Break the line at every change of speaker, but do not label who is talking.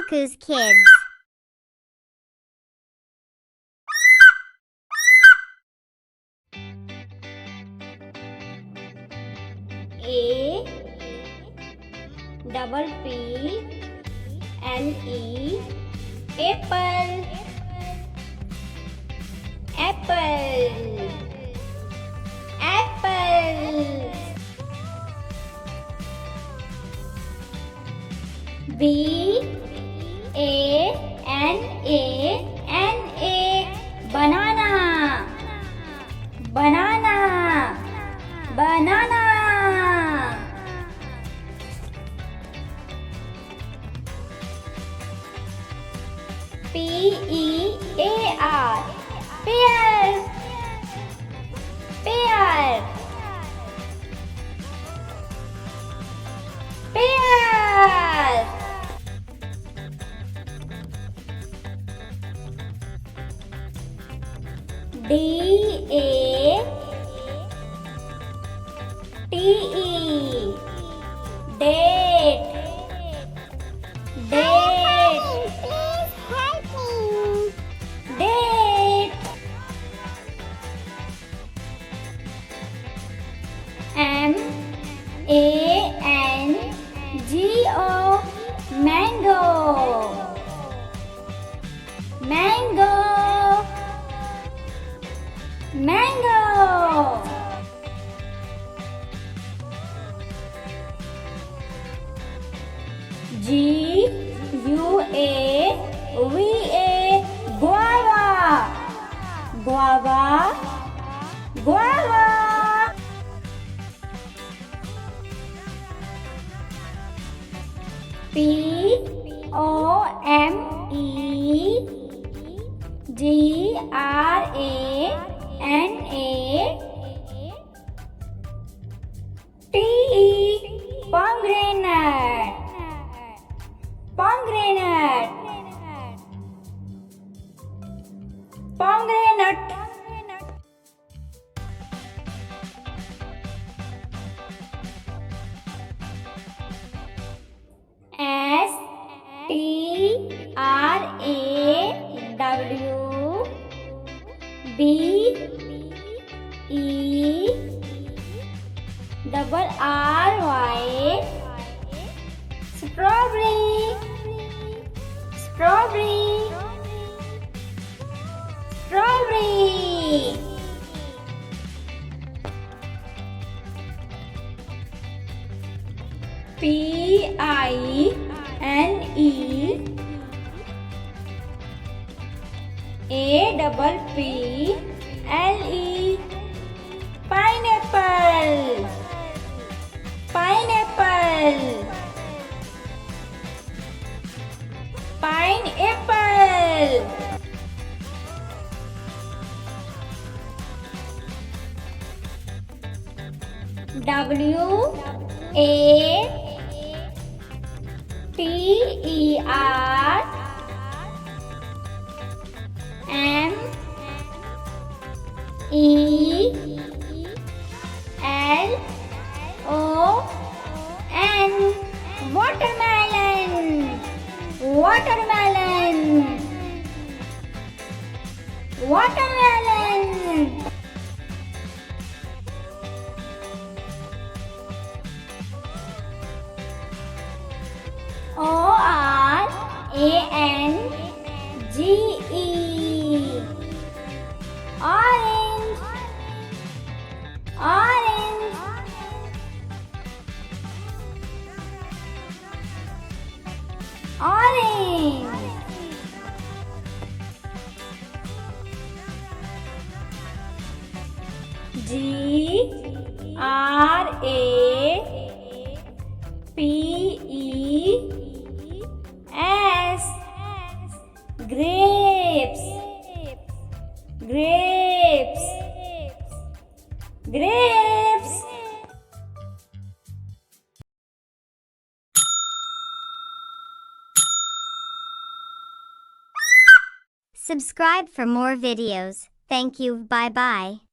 Kaku's Kids. A double P L E apple, apple, apple. B A N A banana, banana, banana. P E A R pear, pear, pear. D A T E date, date. Please help me. Date. M A N G O mango, mango, mango. G U A V A guava, guava, guava. P O M E G R A N A T E pomegranate, pomegranate, pomegranate. S T R A W B E double R Y strawberry, strawberry, strawberry. P I N E A double P L E pineapple, pineapple, pineapple. W A T E R M E L O N watermelon, watermelon, watermelon. O R A N G E orange, orange, orange. G R A P E S grapes, grapes, grapes.
Subscribe for more videos. Thank you. Bye bye.